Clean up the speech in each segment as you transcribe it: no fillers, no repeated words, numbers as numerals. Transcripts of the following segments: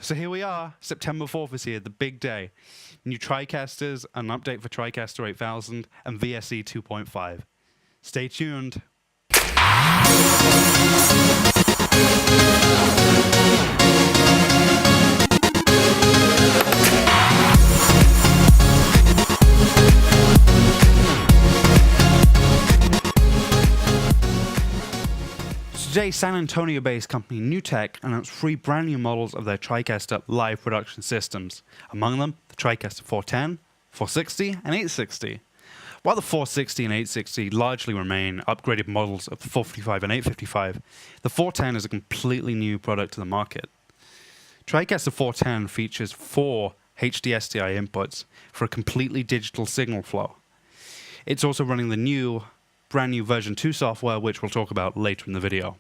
So here we are, September 4th is here, the big day. New TriCasters, an update for TriCaster 8000 and VSE 2.5. Stay tuned. Today, San Antonio-based company NewTek announced 3 brand new models of their TriCaster live production systems. Among them, the TriCaster 410, 460, and 860. While the 460 and 860 largely remain upgraded models of the 455 and 855, the 410 is a completely new product to the market. TriCaster 410 features 4 HD SDI inputs for a completely digital signal flow. It's also running the brand new version 2 software, which we'll talk about later in the video.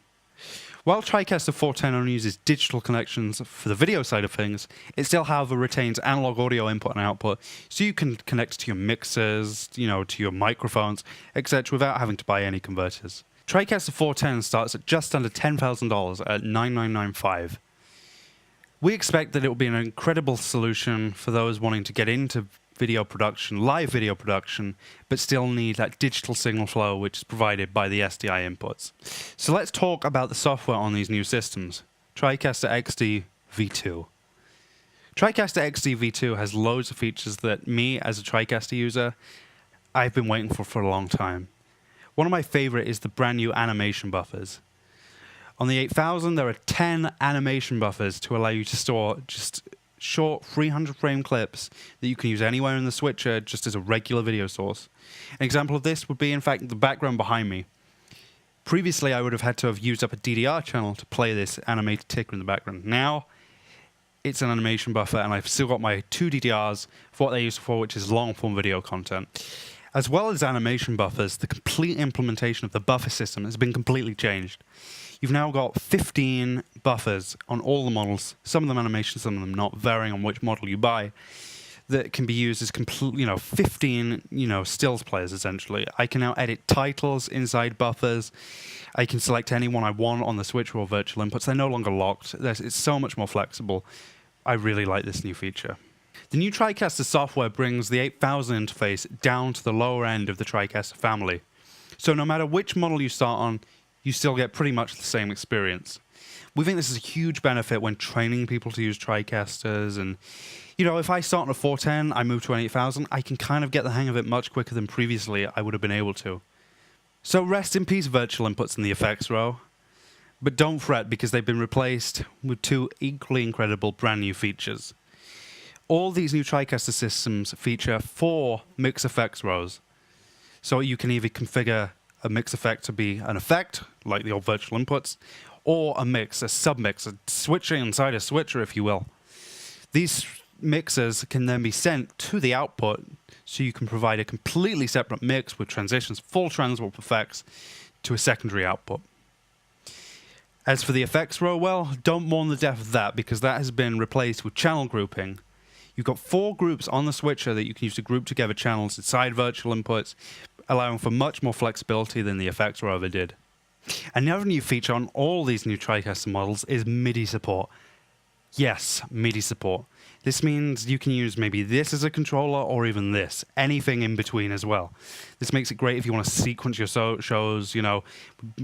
While TriCaster 410 only uses digital connections for the video side of things, it still, however, retains analog audio input and output, so you can connect to your mixers, to your microphones, etc., without having to buy any converters. TriCaster 410 starts at just under $10,000 at $9,995. We expect that it will be an incredible solution for those wanting to get into video production, live video production, but still need that digital signal flow which is provided by the SDI inputs. So let's talk about the software on these new systems. TriCaster XD V2. TriCaster XD V2 has loads of features that me, as a TriCaster user, I've been waiting for a long time. One of my favorite is the brand new animation buffers. On the 8000, there are 10 animation buffers to allow you to store just short 300 frame clips that you can use anywhere in the switcher just as a regular video source. An example of this would be, in fact, the background behind me. Previously, I would have had to have used up a DDR channel to play this animated ticker in the background. Now, it's an animation buffer, and I've still got my 2 DDRs for what they're used for, which is long-form video content. As well as animation buffers, the complete implementation of the buffer system has been completely changed. You've now got 15 buffers on all the models, some of them animation, some of them not, varying on which model you buy, that can be used as 15, stills players, essentially. I can now edit titles inside buffers. I can select anyone I want on the switcher or virtual inputs. They're no longer locked. It's so much more flexible. I really like this new feature. The new TriCaster software brings the 8000 interface down to the lower end of the TriCaster family. So no matter which model you start on, you still get pretty much the same experience. We think this is a huge benefit when training people to use TriCasters, and if I start on a 410, I move to an 8000, I can kind of get the hang of it much quicker than previously I would have been able to. So rest in peace virtual inputs in the effects row, but don't fret because they've been replaced with 2 equally incredible brand new features. All these new TriCaster systems feature 4 mix effects rows, so you can either configure a mix effect to be an effect, like the old virtual inputs, or a mix, a submix, a switcher inside a switcher, if you will. These mixers can then be sent to the output, so you can provide a completely separate mix with transitions, full transwarp effects, to a secondary output. As for the effects row, well, don't mourn the death of that, because that has been replaced with channel grouping. You've got 4 groups on the switcher that you can use to group together channels inside virtual inputs, allowing for much more flexibility than the effects row ever did. Another new feature on all these new TriCaster models is MIDI support. Yes, MIDI support. This means you can use maybe this as a controller or even this, anything in between as well. This makes it great if you want to sequence your shows,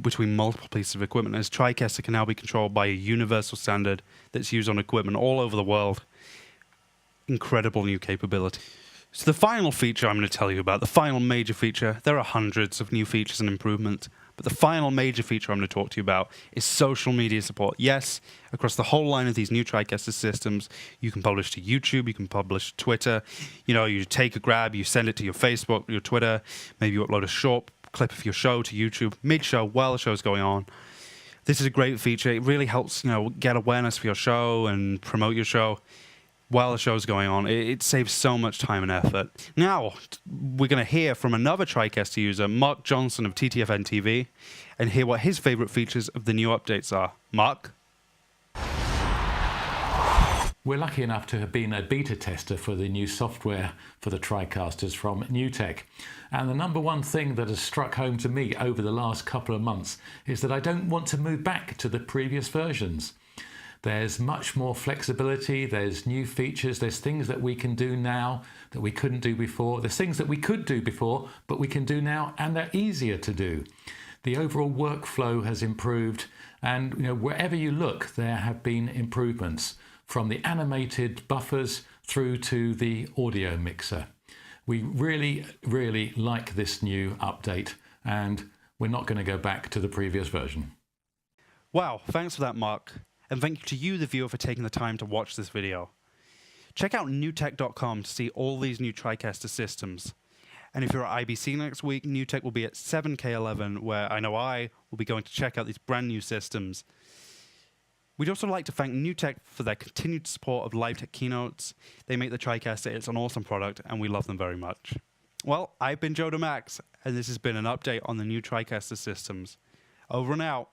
between multiple pieces of equipment, as TriCaster can now be controlled by a universal standard that's used on equipment all over the world. Incredible new capability. So the final feature I'm going to tell you about, the final major feature, there are hundreds of new features and improvements, but the final major feature I'm going to talk to you about is social media support. Yes, across the whole line of these new TriCaster systems, you can publish to YouTube, you can publish to Twitter, you take a grab, you send it to your Facebook, your Twitter, maybe you upload a short clip of your show to YouTube, mid-show, while the show's going on. This is a great feature. It really helps, get awareness for your show and promote your show while the show's going on. It saves so much time and effort. Now, we're going to hear from another TriCaster user, Mark Johnson of TTFN TV, and hear what his favorite features of the new updates are. Mark? We're lucky enough to have been a beta tester for the new software for the TriCasters from NewTek. And the number one thing that has struck home to me over the last couple of months is that I don't want to move back to the previous versions. There's much more flexibility, there's new features, there's things that we can do now that we couldn't do before. There's things that we could do before, but we can do now, and they're easier to do. The overall workflow has improved, and wherever you look, there have been improvements, from the animated buffers through to the audio mixer. We really, really like this new update, and we're not going to go back to the previous version. Wow, thanks for that, Mark. And thank you to you, the viewer, for taking the time to watch this video. Check out NewTek.com to see all these new TriCaster systems. And if you're at IBC next week, NewTek will be at 7K11, where I know I will be going to check out these brand new systems. We'd also like to thank NewTek for their continued support of Live Tech keynotes. They make the TriCaster, it's an awesome product, and we love them very much. Well, I've been Joe DeMax, and this has been an update on the new TriCaster systems. Over and out.